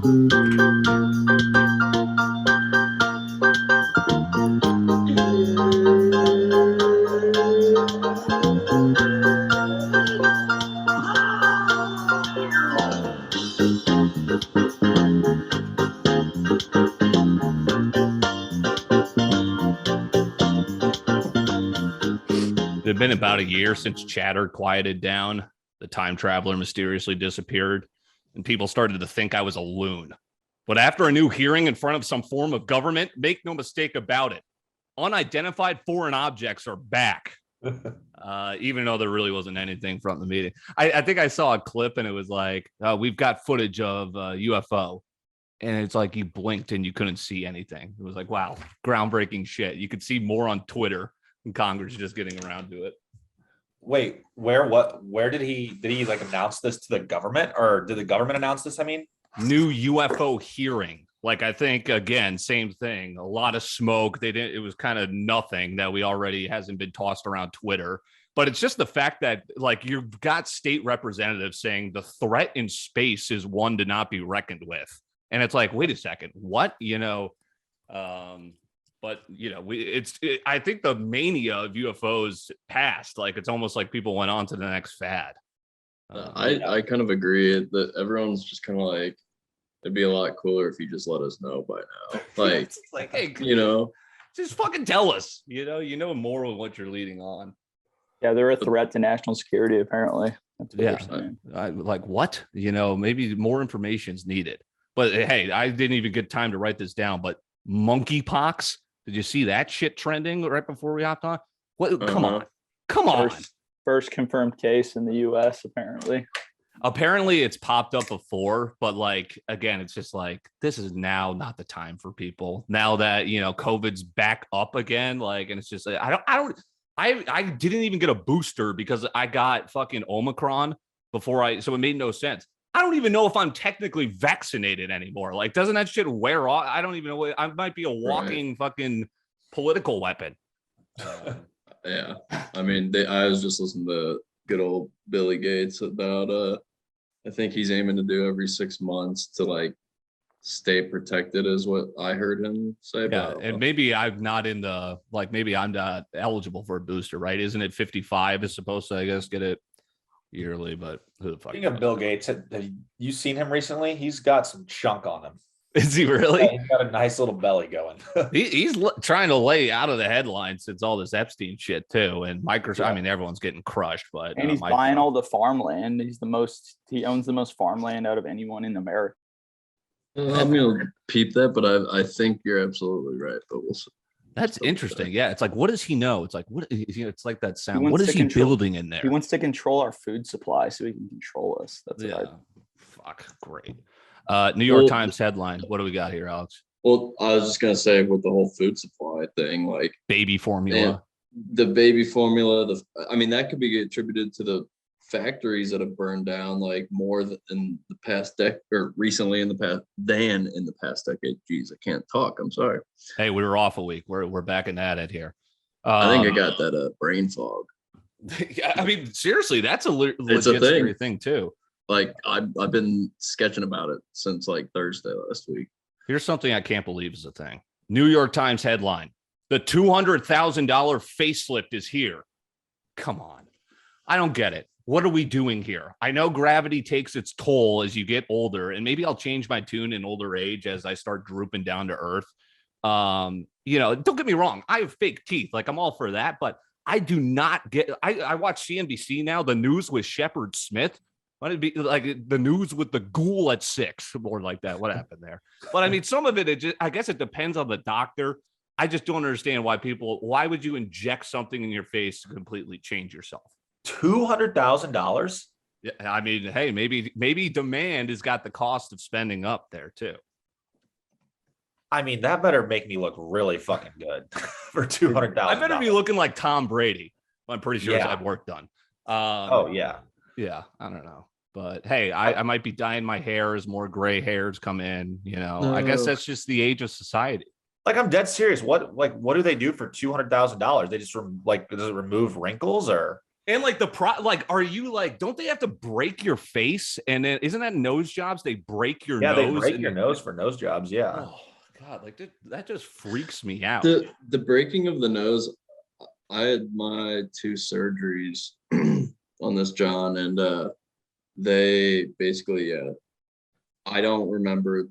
It had been about a year since chatter quieted down. The time traveler mysteriously disappeared, and people started to think I was a loon. But after a new hearing in front of some form of government, make no mistake about it, unidentified foreign objects are back. Even though there really wasn't anything from the meeting. I think I saw a clip and it was like, we've got footage of UFO. And it's like you blinked and you couldn't see anything. It was like, wow, groundbreaking shit. You could see more on Twitter. Congress just getting around to it. Wait, where did he like announce this to the government, or did the government announce this? I mean, new UFO hearing. Like, I think again, same thing. A lot of smoke. It was kind of nothing that we already hasn't been tossed around Twitter. But it's just the fact that like you've got state representatives saying the threat in space is one to not be reckoned with. And it's like, wait a second, what? But I think the mania of UFOs passed. Like it's almost like people went on to the next fad. I kind of agree that everyone's just kind of like, it'd be a lot cooler if you just let us know by now. Like, like, hey, just fucking tell us. You know more of what you're leading on. Yeah, they're a threat to national security. Apparently, that's what like what? Maybe more information is needed. But hey, I didn't even get time to write this down. But monkeypox. Did you see that shit trending right before we hopped on? What? Come on. First confirmed case in the U.S. Apparently. Apparently, it's popped up before, but like again, it's just like this is now not the time for people. Now that COVID's back up again, like, and it's just like, I didn't even get a booster because I got fucking Omicron so it made no sense. I don't even know if I'm technically vaccinated anymore. Like, doesn't that shit wear off? I don't even know. I might be a walking fucking political weapon. Yeah. I mean, I was just listening to good old Billy Gates about, I think he's aiming to do every 6 months to like stay protected is what I heard him say. Yeah. And maybe I'm not maybe I'm not eligible for a booster, right? Isn't it 55 is supposed to, I guess, get it yearly, but who the fuck? Speaking of Bill Gates, have you seen him recently? He's got some chunk on him. Is he really? Yeah, he's got a nice little belly going. he's trying to lay out of the headlines since all this Epstein shit too. And Microsoft, I mean, everyone's getting crushed, but and he's buying all the farmland. He owns the most farmland out of anyone in America. I'm gonna peep that, but I think you're absolutely right. But we'll see. That's interesting. Yeah, it's like, what does he know? It's like, what? It's like that sound. What is he building in there? He wants to control our food supply so he can control us. That's fuck. Great. New York Times headline. What do we got here, Alex? Well, I was just gonna say with the whole food supply thing, like baby formula, the baby formula. I mean, that could be attributed to the factories that have burned down like more in the past decade, or recently in the past than in the past decade. Jeez, I can't talk. I'm sorry. Hey, we were off a week. We're back in at it here. I think I got that brain fog. Yeah, I mean, seriously, that's a legit thing too. Like I've been sketching about it since like Thursday last week. Here's something I can't believe is a thing. New York Times headline: the $200,000 facelift is here. Come on, I don't get it. What are we doing here? I know gravity takes its toll as you get older, and maybe I'll change my tune in older age as I start drooping down to earth. Don't get me wrong. I have fake teeth. Like, I'm all for that, but I do not get, I watch CNBC now, the news with Shepard Smith. Why did it be like the news with the ghoul at 6 or like that? What happened there? But I mean, some of it, I guess it depends on the doctor. I just don't understand why would you inject something in your face to completely change yourself? $200,000. Yeah, I mean, hey, maybe demand has got the cost of spending up there too. I mean, that better make me look really fucking good for $200,000. I better be looking like Tom Brady. I'm pretty sure I've work done. Yeah, I don't know, but hey, I might be dyeing my hair as more gray hairs come in. I guess that's just the age of society. Like, I'm dead serious. What do they do for $200,000? They just does it remove wrinkles or? And like are you like, don't they have to break your face? And then isn't that nose jobs? They break your Yeah, nose. they break your nose for nose jobs. Yeah. Oh God, like that just freaks me out. The breaking of the nose, I had my 2 surgeries on this, John, and they basically I don't remember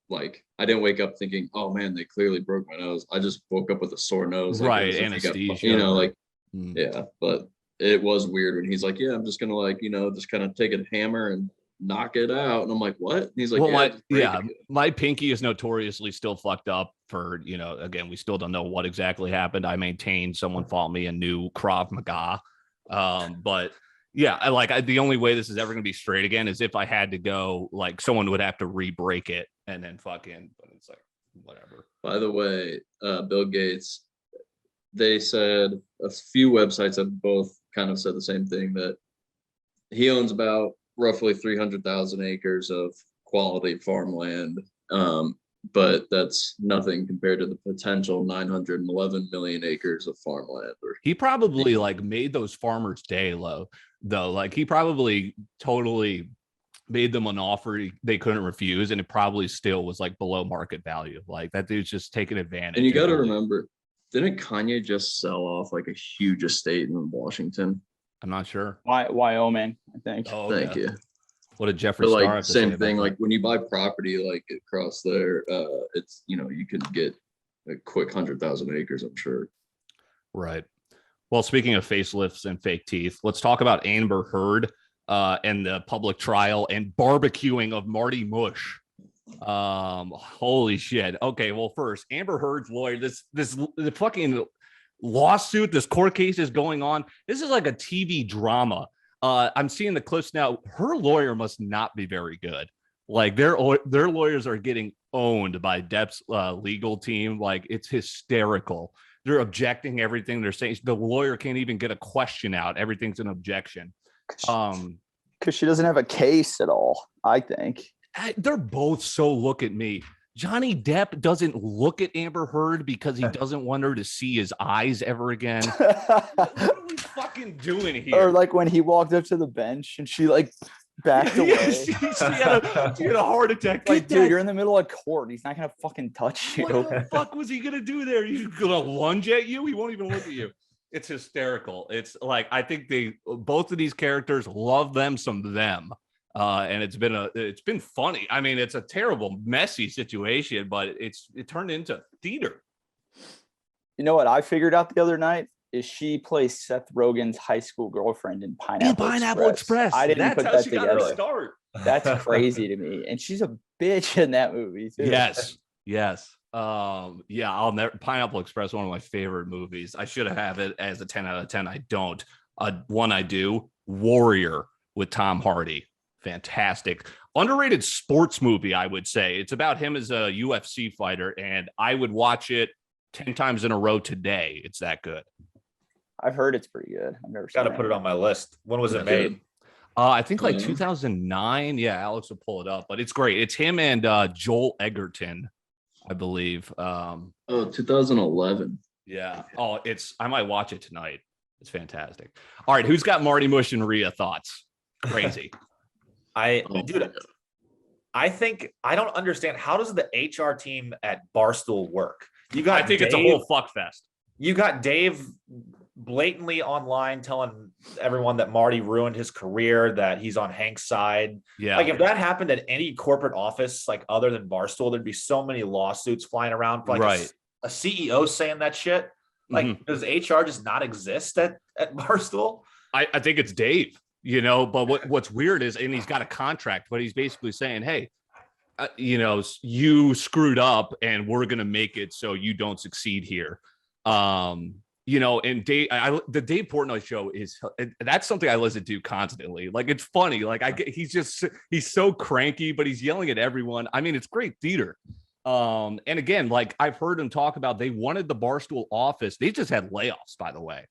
I didn't wake up thinking, oh man, they clearly broke my nose. I just woke up with a sore nose. Like, Right, as if he anesthesia. you know, like Mm. yeah, but it was weird when he's like, yeah, I'm just gonna like, just kind of take a hammer and knock it out. And I'm like, what? And he's like, Well, just break it. my pinky is notoriously still fucked up for, again, we still don't know what exactly happened. I maintain someone fought me and knew Krav Maga. But yeah, the only way this is ever going to be straight again is if I had to go, like someone would have to re-break it and then fucking, but it's like, whatever. By the way, Bill Gates, they said a few websites have both kind of said the same thing, that he owns about roughly 300,000 acres of quality farmland. But that's nothing compared to the potential 911 million acres of farmland. He probably like made those farmers day low though. Like he probably totally made them an offer they couldn't refuse, and it probably still was like below market value. Like that dude's just taking advantage. And you got to remember, didn't Kanye just sell off like a huge estate in Washington? I'm not sure. Wyoming, I think. Oh, Thank you. What did Jeffrey But Star like have to say same about thing, that? like when you buy property like across there, it's you can get a quick 100,000 acres, I'm sure. Right. Well, speaking of facelifts and fake teeth, let's talk about Amber Heard and the public trial and barbecuing of Marty Mush. Holy shit. Okay, well, first, Amber Heard's lawyer, the fucking lawsuit, this court case is going on. This is like a TV drama. I'm seeing the clips now. Her lawyer must not be very good. Like their lawyers are getting owned by Depp's legal team. Like it's hysterical. They're objecting everything. They're saying the lawyer can't even get a question out. Everything's an objection. Because she doesn't have a case at all, I think. They're both so look at me. Johnny Depp doesn't look at Amber Heard because he doesn't want her to see his eyes ever again. What are we fucking doing here? Or like when he walked up to the bench and she like backed away. Yeah, she had a heart attack. Like, dude, you're in the middle of court. He's not gonna fucking touch you. What the fuck was he gonna do there? He's gonna lunge at you? He won't even look at you. It's hysterical. It's like I think both of these characters love them some them. And it's been funny. I mean, it's a terrible, messy situation, but it turned into theater. You know what I figured out the other night is she plays Seth Rogen's high school girlfriend in Pineapple Express. I didn't put that together. Start. That's crazy to me. And she's a bitch in that movie too. Yes. Yeah, I'll never. Pineapple Express, one of my favorite movies. I should have it as a 10 out of 10. I don't. One I do. Warrior with Tom Hardy. Fantastic. Underrated sports movie, I would say. It's about him as a UFC fighter, and I would watch it 10 times in a row today. It's that good. I've heard it's pretty good. I've never Got to put it on my list. When was it made? I think like 2009. Yeah, Alex will pull it up, but it's great. It's him and Joel Egerton, I believe. 2011. Yeah. Oh, I might watch it tonight. It's fantastic. All right, who's got Marty Mush and Rhea thoughts? Crazy. I think I don't understand, how does the HR team at Barstool work? I think it's a whole fuck fest. You got Dave blatantly online telling everyone that Marty ruined his career, that he's on Hank's side. Yeah. Like if that happened at any corporate office, like other than Barstool, there'd be so many lawsuits flying around for like a CEO saying that shit. Like, does HR just not exist at Barstool? I think it's Dave. But what's weird is, and he's got a contract, but he's basically saying, hey, you screwed up and we're going to make it so you don't succeed here. And Dave, the Dave Portnoy show that's something I listen to constantly. Like, it's funny. Like he's so cranky, but he's yelling at everyone. I mean, it's great theater. And again, like I've heard him talk about, they wanted the Barstool office. They just had layoffs, by the way.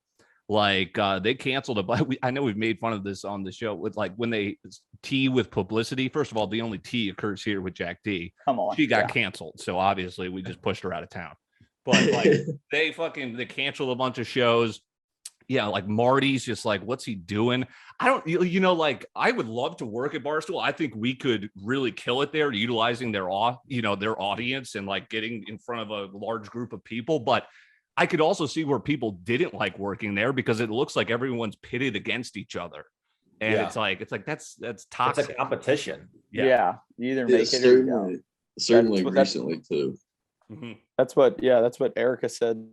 Like they canceled I know we've made fun of this on the show with like when they tea with publicity. First of all, the only tea occurs here with Jack D. Come on, she got canceled, so obviously we just pushed her out of town. But like they canceled a bunch of shows. like Marty's just like, what's he doing? I don't, like I would love to work at Barstool. I think we could really kill it there, utilizing their audience and like getting in front of a large group of people. But I could also see where people didn't like working there because it looks like everyone's pitted against each other. And it's like that's toxic. It's a competition. Yeah. You either make it or you don't. Certainly recently too. Mm-hmm. That's what Erica said.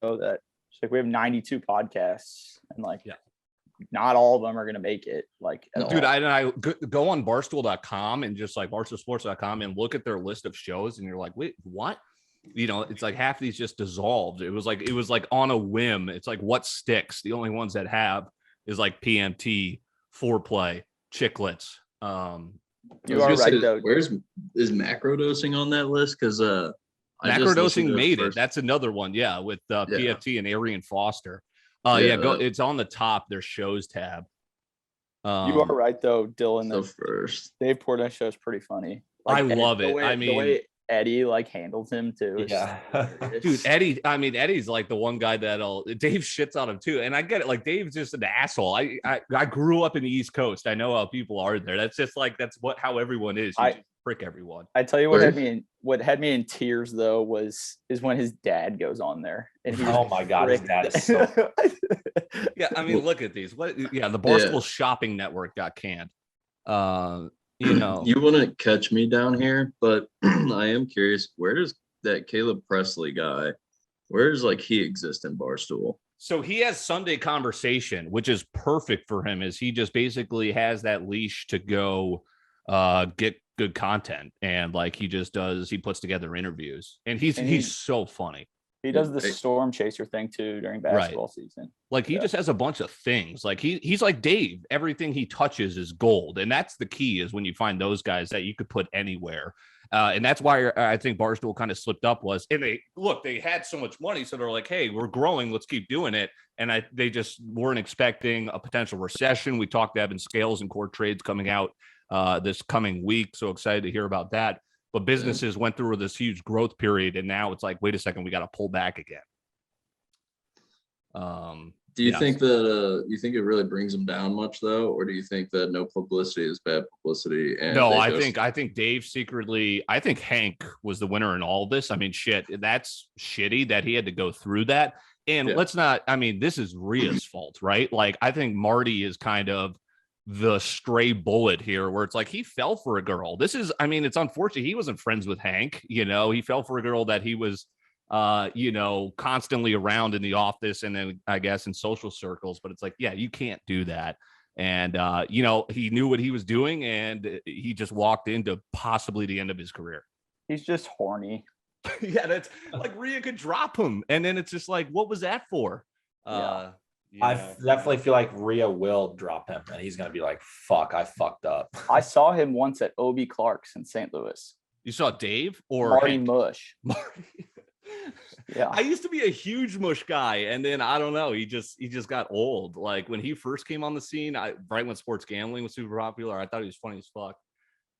That she's like, we have 92 podcasts and like, not all of them are going to make it. Like, dude, I go on barstool.com and just like barstoolsports.com and look at their list of shows. And you're like, wait, what? It's like half of these just dissolved. It was like on a whim. It's like what sticks. The only ones that have is like PMT, Foreplay, Chicklets. You are right though. Is macrodosing on that list? Because macrodosing made it. That's another one. Yeah, with PFT and Arian Foster. Go. It's on the top. Their shows tab. You are right though, Dylan. The first Dave Portnoy show is pretty funny. Like, I love it. The way Eddie like handles him too. Dude, Eddie. I mean, Eddie's like the one guy Dave shits on him too, and I get it. Like Dave's just an asshole. I grew up in the East Coast. I know how people are there. That's just like how everyone is. You just prick everyone. I tell you what had me in tears though is when his dad goes on there and he's oh my god, his dad is so yeah. I mean, look at these. The Barstool Shopping Network got canned. You wouldn't catch me down here, but I am curious, where does that Caleb Presley guy, where does like he exist in Barstool? So he has Sunday Conversation, which is perfect for him, as he just basically has that leash to go get good content, and like he puts together interviews, and he's so funny. He does the storm chaser thing too during basketball season. Like he just has a bunch of things. Like he's like Dave. Everything he touches is gold, and that's the key. Is when you find those guys that you could put anywhere, and that's why I think Barstool kind of slipped up. And they had so much money, so they're like, hey, we're growing, let's keep doing it. And they just weren't expecting a potential recession. We talked to Evan Scales and Court Trades coming out this coming week, so excited to hear about that. But businesses went through this huge growth period, and now it's like, wait a second, we got to pull back again. Do you think that you think it really brings them down much though, or do you think that no publicity is bad publicity? And no, I think Dave secretly, I think Hank was the winner in all this. I mean, shit, that's shitty that he had to go through that. And let's not. I mean, this is Rhea's fault, right? Like, I think Marty is kind of the stray bullet here, where it's like he fell for a girl. It's unfortunate he wasn't friends with Hank. He fell for a girl that he was constantly around in the office and then I guess in social circles. But it's like, yeah, you can't do that. And he knew what he was doing, and he just walked into possibly the end of his career. He's just horny. Yeah, that's like Rhea could drop him, and then it's just like, what was that for? I definitely feel like Rhea will drop him, and he's going to be like, fuck, I fucked up. I saw him once at O.B. Clark's in St. Louis. You saw Dave or Marty Mush? Yeah. I used to be a huge Mush guy, and then I don't know, he just got old. Like when he first came on the scene, right when sports gambling was super popular, I thought he was funny as fuck.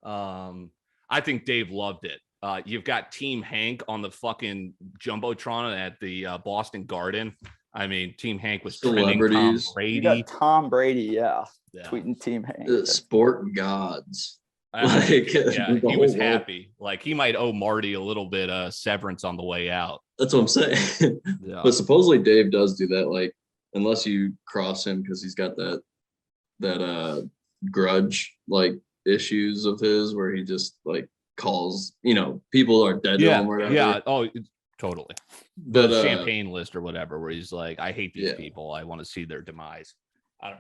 I think Dave loved it. You've got Team Hank on the fucking Jumbotron at the Boston Garden. I mean, Team Hank was celebrities. Tom Brady. You got Tom Brady, tweeting Team Hank. Sport gods. He was happy. Like he might owe Marty a little bit of severance on the way out. That's what I'm saying. But supposedly Dave does do that. Like, unless you cross him because he's got that grudge like issues of his where he just like calls, people are dead to him or whatever. Yeah. Oh, totally. But champagne list or whatever, where he's like, I hate these people. I want to see their demise.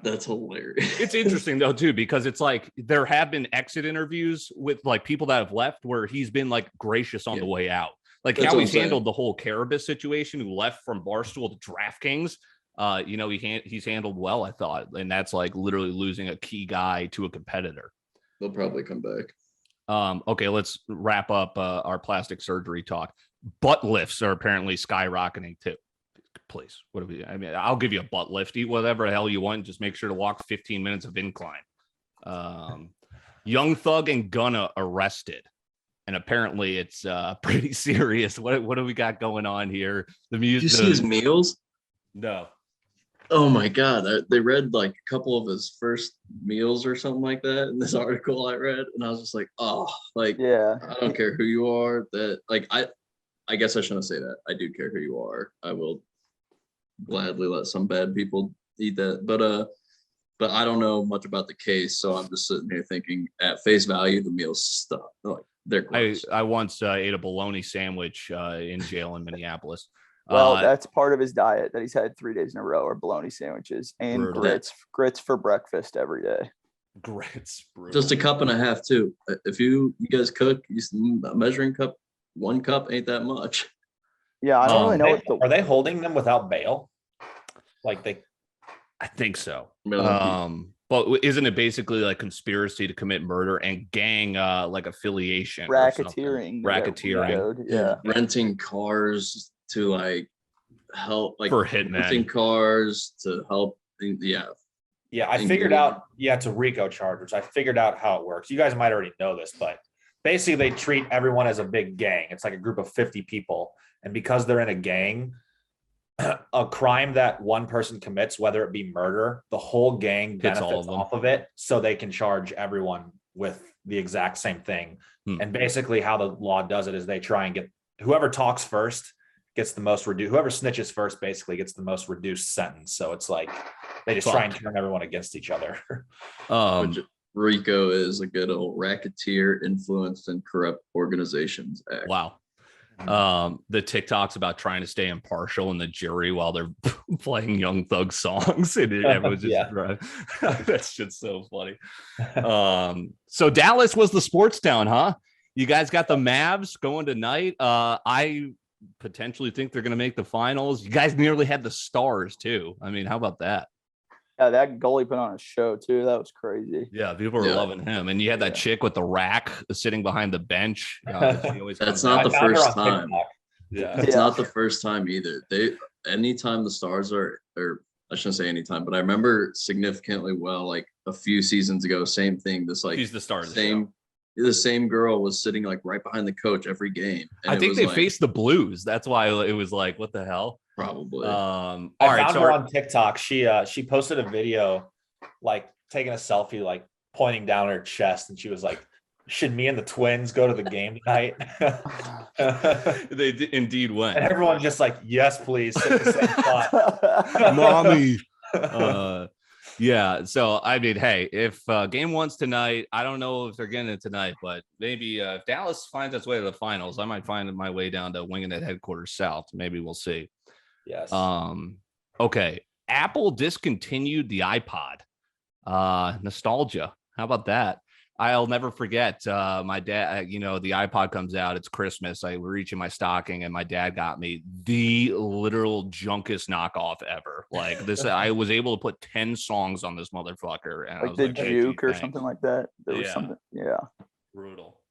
That's hilarious. It's interesting though too, because it's like there have been exit interviews with like people that have left where he's been like gracious on the way out. Like that's how he's handled the whole Carabas situation, who left from Barstool to DraftKings. He's handled well, I thought, and that's like literally losing a key guy to a competitor. They'll probably come back. Okay, let's wrap up our plastic surgery talk. Butt lifts are apparently skyrocketing too. Please, I'll give you a butt lift. Eat whatever the hell you want. Just make sure to walk 15 minutes of incline. Young Thug and Gunna arrested. And apparently it's pretty serious. What do we got going on here? The music. Did you see his meals? No. Oh my God. They read like a couple of his first meals or something like that in this article I read. And I was just like, oh, like, Yeah. I don't care who you are. That like, I guess I shouldn't say that. I do care who you are. I will gladly let some bad people eat that. But I don't know much about the case. So I'm just sitting here thinking at face value, the meal's stuff. Like they're gross. I once ate a bologna sandwich in jail in Minneapolis. Well, that's part of his diet that he's had 3 days in a row are bologna sandwiches and brutal. grits for breakfast every day. Grits, brutal. Just a cup and a half too. If you guys cook, a measuring cup, 1 cup ain't that much. Yeah, I don't really know are they holding them without bail? Like I think so. But isn't it basically like conspiracy to commit murder and gang like affiliation? Racketeering. Yeah. Renting cars to like help, like for hitmen. Renting cars to help. Yeah. Yeah, I figured out. Yeah, it's a RICO charge, which I figured out how it works. You guys might already know this, but basically they treat everyone as a big gang. It's like a group of 50 people. And because they're in a gang, a crime that one person commits, whether it be murder, the whole gang benefits off of it. So they can charge everyone with the exact same thing. And basically how the law does it is they try and get whoever talks first gets the most reduced. Whoever snitches first basically gets the most reduced sentence. So it's like they just try and turn everyone against each other. RICO is a good old racketeer, influenced, and corrupt organizations act. Wow. The TikToks about trying to stay impartial in the jury while they're playing Young Thug songs. And everyone's just that's just so funny. So Dallas was the sports town, huh? You guys got the Mavs going tonight. I potentially think they're going to make the finals. You guys nearly had the Stars too. I mean, how about that? Yeah, that goalie put on a show too. That was crazy. Yeah, people were loving him. And you had that chick with the rack sitting behind the bench. That's not the first time. Yeah, it's not the first time either. Anytime the Stars or I shouldn't say anytime, but I remember significantly well, like a few seasons ago, same thing. This like she's the star of the same girl was sitting like right behind the coach every game. And I think they faced the Blues. That's why it was like, what the hell? Probably. I found her on TikTok. She posted a video like taking a selfie, like pointing down her chest, and she was like, "Should me and the twins go to the game tonight?" They indeed went. And everyone just like, "Yes, please." Sit in the same spot. Mommy. Yeah. So I mean, hey, if game one's tonight, I don't know if they're getting it tonight, but maybe if Dallas finds its way to the finals, I might find my way down to Wingin It headquarters south. Maybe we'll see. Yes. Okay. Apple discontinued the iPod. Nostalgia. How about that? I'll never forget my dad, the iPod comes out, it's Christmas. I was reaching my stocking and my dad got me the literal junkest knockoff ever. Like this, I was able to put 10 songs on this motherfucker. And like I was the like, Juke or something like that. There was something. Yeah. Brutal.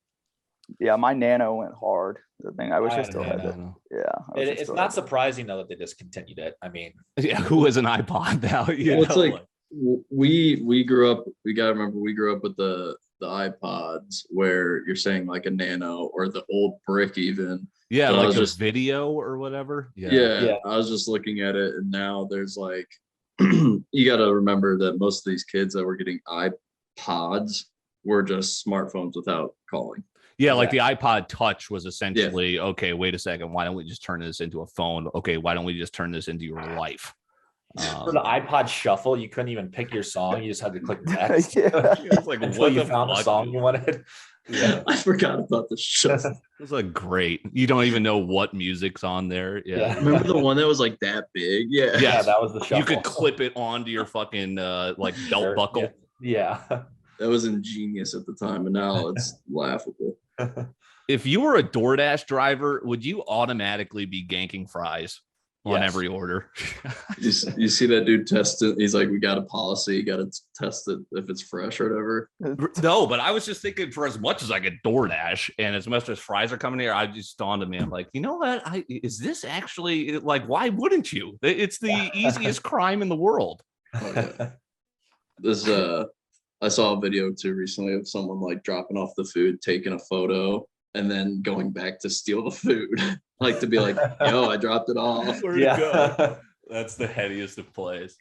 Yeah, my Nano went hard. The thing I wish I still had it. Yeah, it's not surprising though that they discontinued it. I mean, yeah, who has an iPod now? It's like we grew up. We gotta remember we grew up with the iPods where you're saying like a Nano or the old brick even. Yeah, like just video or whatever. Yeah. I was just looking at it, and now there's like you got to remember that most of these kids that were getting iPods were just smartphones without calling. Yeah, like the iPod Touch was essentially, okay, wait a second, why don't we just turn this into a phone? Okay, why don't we just turn this into your life? For the iPod Shuffle, you couldn't even pick your song. You just had to click next. It's like, until you found the song you wanted. Yeah, I forgot about the Shuffle. It was like great. You don't even know what music's on there. Yeah. Remember the one that was like that big? Yeah. Yeah, that was the Shuffle. You could clip it onto your fucking like belt buckle. Yeah. That was ingenious at the time, and now it's laughable. If you were a DoorDash driver, would you automatically be ganking fries on every order? You see that dude test it? He's like, we got a policy, you got to test it if it's fresh or whatever. No, but I was just thinking, for as much as I get DoorDash and as much as fries are coming here, I just dawned on me, I'm like, you know what? Is this actually like, why wouldn't you? It's the easiest crime in the world. Oh, yeah. I saw a video too recently of someone like dropping off the food, taking a photo, and then going back to steal the food. Like to be like, yo, I dropped it off. Yeah. That's the headiest of plays.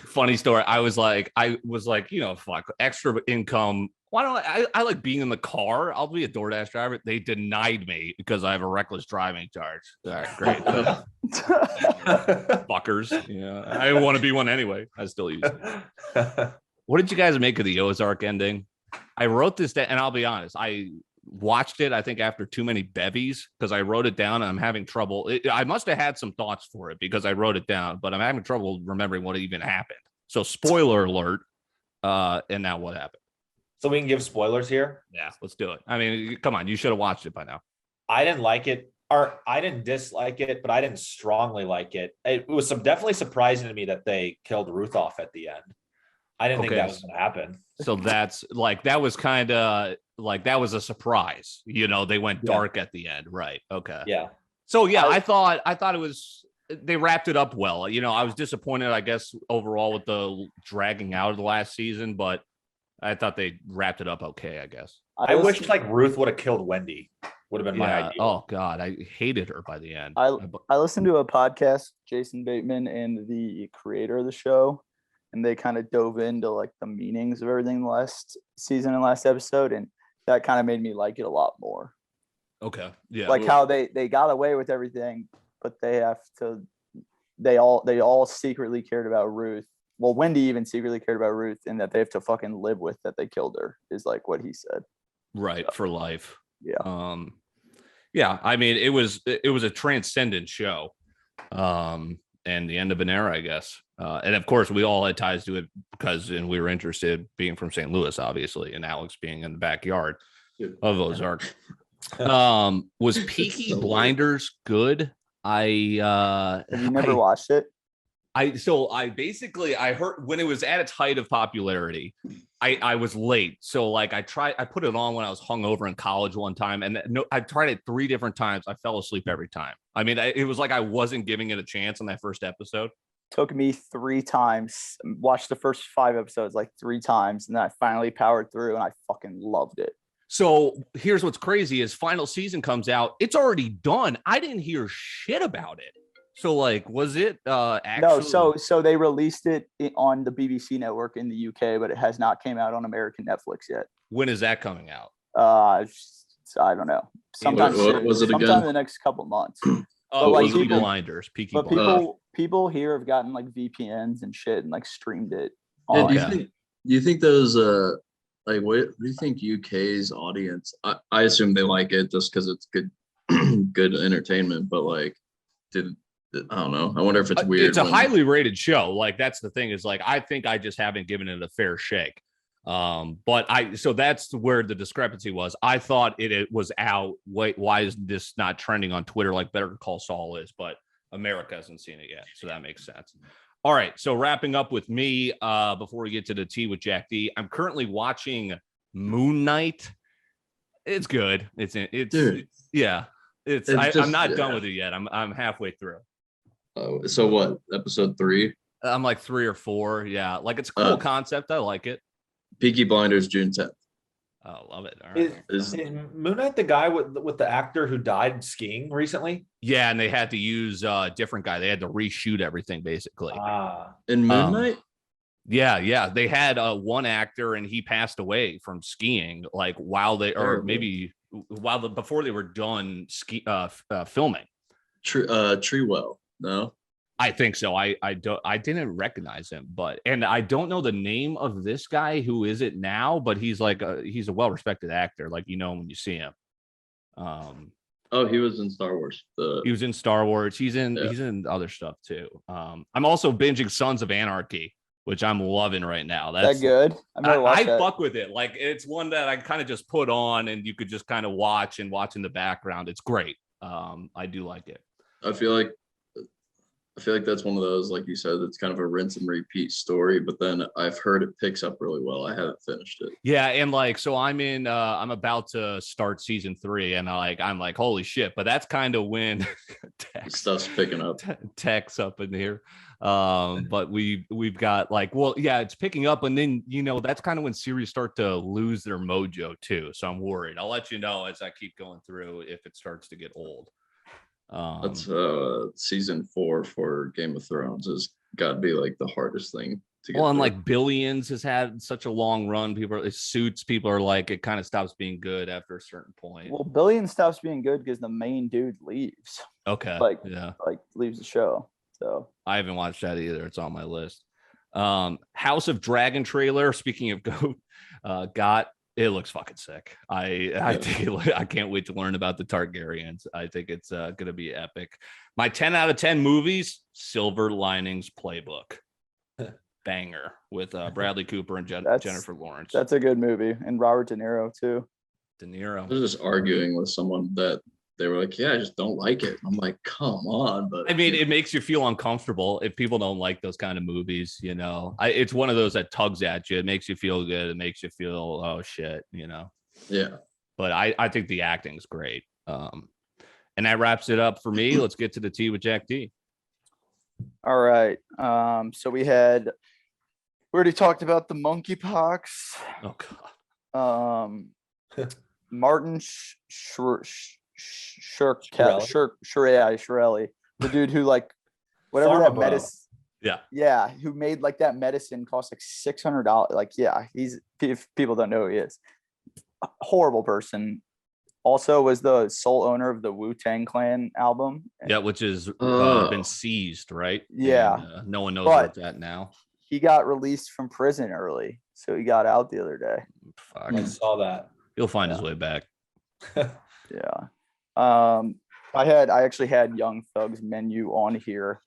Funny story. I was like, fuck, extra income. Why don't I like being in the car? I'll be a DoorDash driver. They denied me because I have a reckless driving charge. All right, great. Fuckers. Yeah. I didn't want to be one anyway. I still use it. What did you guys make of the Ozark ending? I wrote this down, and I'll be honest, I watched it, I think, after too many bevies because I wrote it down and I'm having trouble. I must have had some thoughts for it because I wrote it down, but I'm having trouble remembering what even happened. So spoiler alert. And now what happened? So we can give spoilers here? Yeah, let's do it. I mean, come on. You should have watched it by now. I didn't like it, or I didn't dislike it, but I didn't strongly like it. It was definitely surprising to me that they killed Ruth off at the end. I didn't think that was going to happen. So that's like, that was kind of like, that was a surprise. You know, they went dark at the end. Right. Okay. Yeah. So yeah, I thought it was, they wrapped it up well. You know, I was disappointed, I guess, overall with the dragging out of the last season, but I thought they wrapped it up okay, I guess. I wish like Ruth would have killed Wendy. Would have been my idea. Oh God, I hated her by the end. I listened to a podcast, Jason Bateman and the creator of the show, and they kind of dove into like the meanings of everything last season and last episode, and that kind of made me like it a lot more. Okay. Yeah. Like how they got away with everything, but they all secretly cared about Ruth. Well, Wendy even secretly cared about Ruth, and that they have to fucking live with that they killed her is like what he said. Right. For life. Yeah. Yeah. I mean, it was a transcendent show. And the end of an era, I guess. And of course, we all had ties to it because we were interested, being from St. Louis, obviously, and Alex being in the backyard of Ozark. Was Peaky Blinders good? Have you never watched it? I heard when it was at its height of popularity, I was late. So like I put it on when I was hungover in college one time, and I tried it 3 different times. I fell asleep every time. I mean, it was like I wasn't giving it a chance on that first episode. Took me 3 times. Watched the first 5 episodes like 3 times, and then I finally powered through, and I fucking loved it. So here's what's crazy: is final season comes out, it's already done. I didn't hear shit about it. So like, was it actually? No, so they released it on the BBC network in the UK, but it has not came out on American Netflix yet. When is that coming out? I don't know. Sometime in the next couple months. Like Peaky Blinders. People here have gotten like VPNs and shit and like streamed it. Do you think those like what do you think UK's audience? I assume they like it just because it's good entertainment, but like I don't know. I wonder if it's weird. It's a highly rated show. Like that's the thing is like, I think I just haven't given it a fair shake. So that's where the discrepancy was. I thought it was out. Why is this not trending on Twitter like Better Call Saul is? But America hasn't seen it yet. So that makes sense. All right. So wrapping up with me, before we get to the tea with Jack D, I'm currently watching Moon Knight. It's good. I'm not done with it yet. I'm halfway through. Oh, so what? Episode 3? I'm like 3 or 4. Yeah, like it's a cool concept. I like it. Peaky Blinders, June 10th. Oh, love it. All right. Is Moon Knight the guy with the actor who died skiing recently? Yeah, and they had to use a different guy. They had to reshoot everything basically. In Moon Knight? Yeah. They had one actor, and he passed away from skiing, like before they were done filming. Treewell. No, I think so. I didn't recognize him, and I don't know the name of this guy. Who is it now? But he's like he's a well-respected actor. Like, you know, when you see him. He was in Star Wars. He was in Star Wars. He's in other stuff too. I'm also binging Sons of Anarchy, which I'm loving right now. That's good. I fuck with it. Like, it's one that I kind of just put on, and you could just kind of watch in the background. It's great. I do like it. I feel like that's one of those, like you said, it's kind of a rinse and repeat story, but then I've heard it picks up really well. I haven't finished it. Yeah, and like, so I'm about to start season 3, and I'm like, holy shit, but that's kind of when stuff's picking up. Tech's up in here. But we've got like, well, yeah, it's picking up, and then, you know, that's kind of when series start to lose their mojo too. So I'm worried. I'll let you know as I keep going through if it starts to get old. That's season 4 for Game of Thrones has got to be like the hardest thing to get. Well, and through. like Billions has had such a long run. Suits, people are like, it kind of stops being good after a certain point. Well, Billion stops being good because the main dude leaves. Okay. Like, yeah. like leaves the show. So I haven't watched that either. It's on my list. House of Dragon trailer. Speaking of GOAT, it looks fucking sick. I think I can't wait to learn about the Targaryens. I think it's gonna be epic. My 10 out of 10 movies, Silver Linings Playbook. Banger with Bradley Cooper and Jennifer Lawrence. That's a good movie. And Robert De Niro too. De Niro. I was just arguing with someone that they were like, yeah, I just don't like it. I'm like, come on. But I mean, it makes you feel uncomfortable if people don't like those kind of movies, you know. It's one of those that tugs at you. It makes you feel good. It makes you feel, oh shit, you know. Yeah. But I think the acting's great. And that wraps it up for me. Let's get to the tea with Jack D. All right. So we already talked about the monkeypox. Oh god. Martin Shkreli, the dude who like whatever that medicine. Yeah, who made like that medicine cost like $600. Like, yeah, if people don't know who he is, a horrible person. Also was the sole owner of the Wu-Tang Clan album. Yeah, which has been seized, right? Yeah. And, no one knows where it's at now. He got released from prison early, so he got out the other day. Fuck. I saw that. He'll find his way back. Yeah. I actually had Young Thug's menu on here.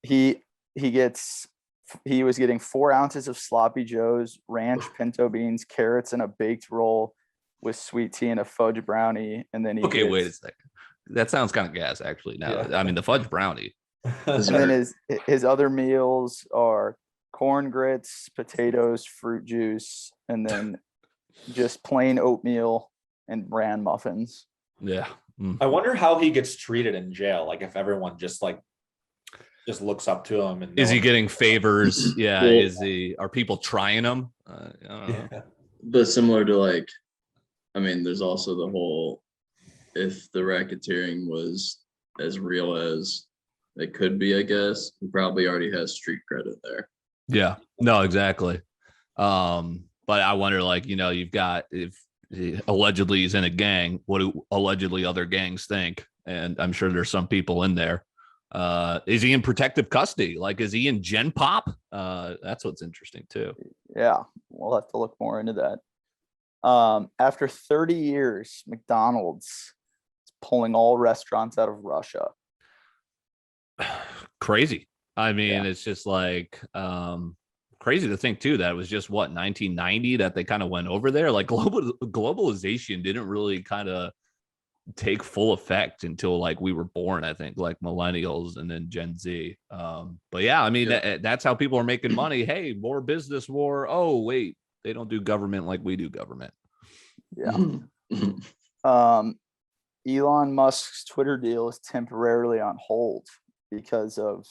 He was getting 4 ounces of sloppy joes, ranch pinto beans, carrots, and a baked roll with sweet tea and a fudge brownie. And then wait a second. That sounds kind of gas, actually. Now, yeah. I mean, the fudge brownie. And then his other meals are corn grits, potatoes, fruit juice, and then just plain oatmeal and bran muffins. Yeah. I wonder how he gets treated in jail. Like if everyone just looks up to him. And is he getting favors? Yeah. Are people trying him? I don't know. Yeah. But similar to like, I mean, there's also the whole, if the racketeering was as real as it could be, I guess, he probably already has street credit there. Yeah, no, exactly. But I wonder, like, you know, you've got, if he allegedly he's in a gang, what do allegedly other gangs think? And I'm sure there's some people in there. Is he in protective custody? Like, is he in Gen Pop? That's what's interesting too. Yeah, we'll have to look more into that. After 30 years, McDonald's is pulling all restaurants out of Russia. Crazy. I mean, it's just like crazy to think too that it was just 1990 that they kind of went over there. Like globalization didn't really kind of take full effect until like we were born, I think, like millennials and then Gen Z. But yeah, I mean, that's how people are making money. Hey, more business, more. Oh, wait, they don't do government like we do government. Yeah. Elon Musk's Twitter deal is temporarily on hold because of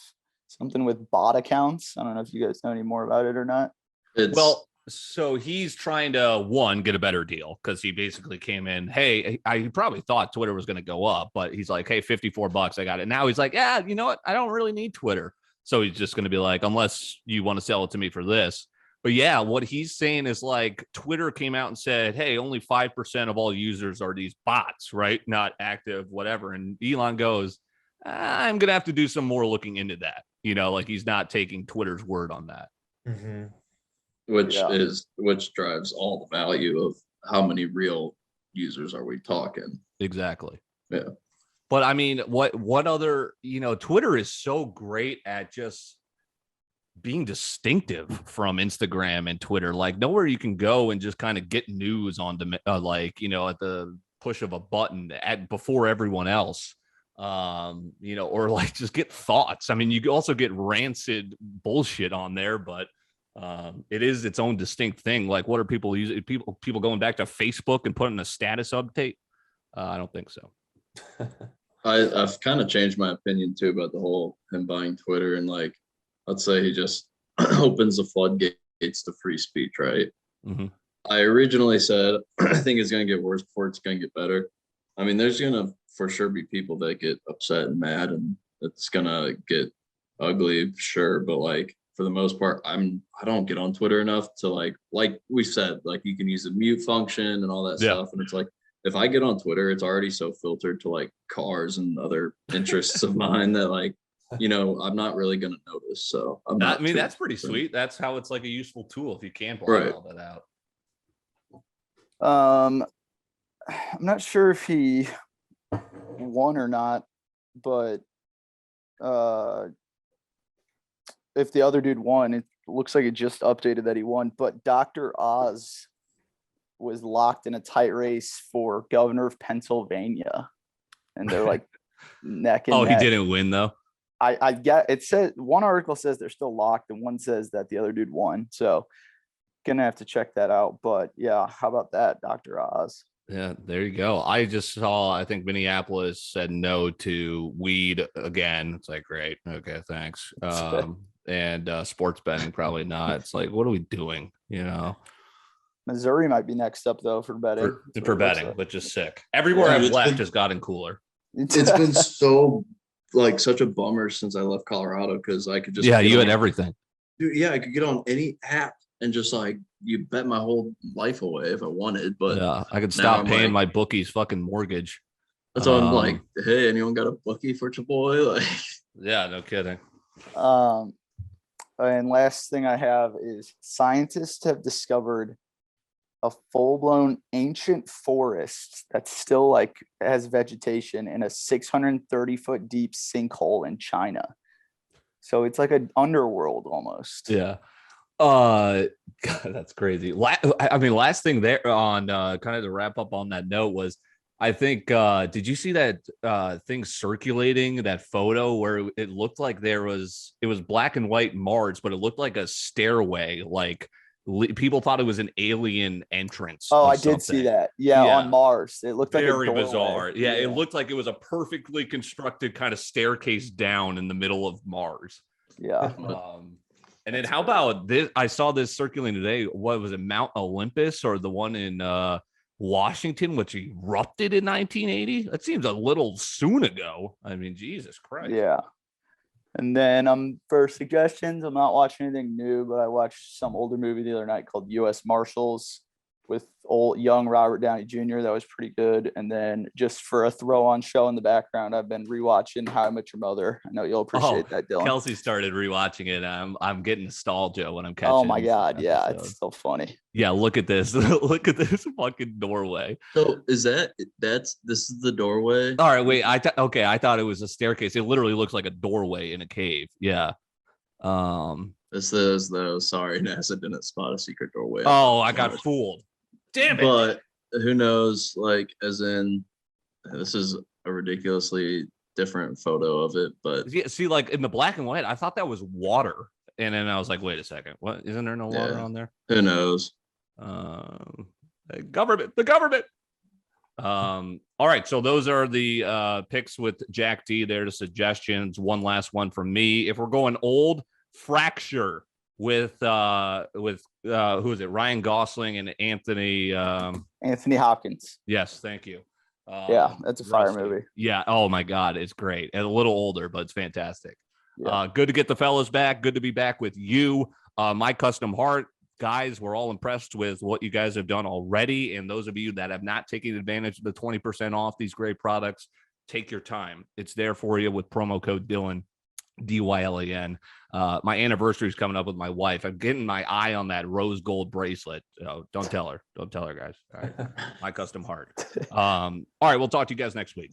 something with bot accounts. I don't know if you guys know any more about it or not. So he's trying to get a better deal because he basically came in. Hey, I probably thought Twitter was going to go up, but he's like, hey, $54, I got it. Now he's like, yeah, you know what? I don't really need Twitter. So he's just going to be like, unless you want to sell it to me for this. But yeah, what he's saying is like Twitter came out and said, hey, only 5% of all users are these bots, right? Not active, whatever. And Elon goes, I'm going to have to do some more looking into that. You know, like he's not taking Twitter's word on that. Mm-hmm. Which drives all the value of how many real users are we talking? Exactly. Yeah. But I mean, what other, you know, Twitter is so great at just being distinctive from Instagram and Twitter. Like nowhere you can go and just kind of get news on like, you know, at the push of a button before everyone else. You know, or like just get thoughts. I mean, you also get rancid bullshit on there, but it is its own distinct thing. Like, what are people using? People going back to Facebook and putting a status update? I don't think so. I've kind of changed my opinion too about the whole him buying Twitter, and like, let's say he just opens the floodgates to free speech, right? Mm-hmm. I originally said I think it's going to get worse before it's going to get better. I mean, there's going to for sure be people that get upset and mad, and it's gonna get ugly, sure. But like for the most part, I don't get on Twitter enough to like we said, like you can use the mute function and all that stuff. And it's like if I get on Twitter, it's already so filtered to like cars and other interests of mine that like, you know, I'm not really gonna notice. So I mean, that's pretty sweet. That's how it's like a useful tool if you can block all that out. I'm not sure if he won or not, but if the other dude won, it looks like it just updated that he won. But Dr. Oz was locked in a tight race for governor of Pennsylvania, and they're like neck and neck. He didn't win though. I get it. Said one article says they're still locked, and one says that the other dude won. So gonna have to check that out. But yeah, how about that, Dr. Oz? Yeah, there you go. I just saw, I think Minneapolis said no to weed again. It's like, great. Okay, thanks. And sports betting, probably not. It's like, what are we doing? You know, Missouri might be next up though for betting. For betting, which is sick. Everywhere I've left has gotten cooler. It's been so like such a bummer since I left Colorado because I could just you had everything. Dude, yeah, I could get on any app and just like you bet my whole life away if I wanted. But yeah, I could stop paying my bookie's fucking mortgage. That's why I'm like, hey, anyone got a bookie for your boy? Like, yeah, no kidding. And last thing I have is scientists have discovered a full-blown ancient forest that's still like has vegetation in a 630-foot deep sinkhole in China. So it's like an underworld almost. Yeah. God, that's crazy. I mean, last thing there on kind of to wrap up on that note was, I think, did you see that thing circulating, that photo where it looked like it was black and white Mars, but it looked like a stairway, like people thought it was an alien entrance. Oh, I did see that. Yeah, on Mars. It looked like very bizarre. Yeah, it looked like it was a perfectly constructed kind of staircase down in the middle of Mars. Yeah. And then how about this? I saw this circulating today. What was it, Mount Olympus or the one in Washington, which erupted in 1980? That seems a little soon ago. I mean, Jesus Christ. Yeah. And then for suggestions, I'm not watching anything new, but I watched some older movie the other night called U.S. Marshals with young Robert Downey Jr. That was pretty good. And then just for a throw-on show in the background, I've been rewatching How I Met Your Mother. I know you'll appreciate that, Dylan. Kelsey started rewatching it. I'm getting nostalgia when I'm catching. Oh my God, yeah, it's so funny. Yeah, look at this. Look at this fucking doorway. So this is the doorway? All right, wait. I thought it was a staircase. It literally looks like a doorway in a cave. Yeah. This is though. Sorry, NASA didn't spot a secret doorway. Oh, I got fooled. Damn it. But who knows? Like, as in, this is a ridiculously different photo of it. But see, like in the black and white, I thought that was water, and then I was like, wait a second, what? Isn't there no water on there? Who knows? The government. All right, so those are the picks with Jack D. There, the suggestions. One last one from me. If we're going old, Fracture with who is it? Ryan Gosling and Anthony Hopkins. Yes, thank you. Yeah, that's a fire movie. Yeah. Oh my God, it's great. And a little older, but it's fantastic. Yeah. Good to get the fellas back. Good to be back with you. My Custom Heart. Guys, we're all impressed with what you guys have done already. And those of you that have not taken advantage of the 20% off these great products, take your time. It's there for you with promo code Dylan, DYLAN. My anniversary is coming up with my wife. I'm getting my eye on that rose gold bracelet. Don't tell her. Don't tell her, guys. All right. My Custom Heart. All right. We'll talk to you guys next week.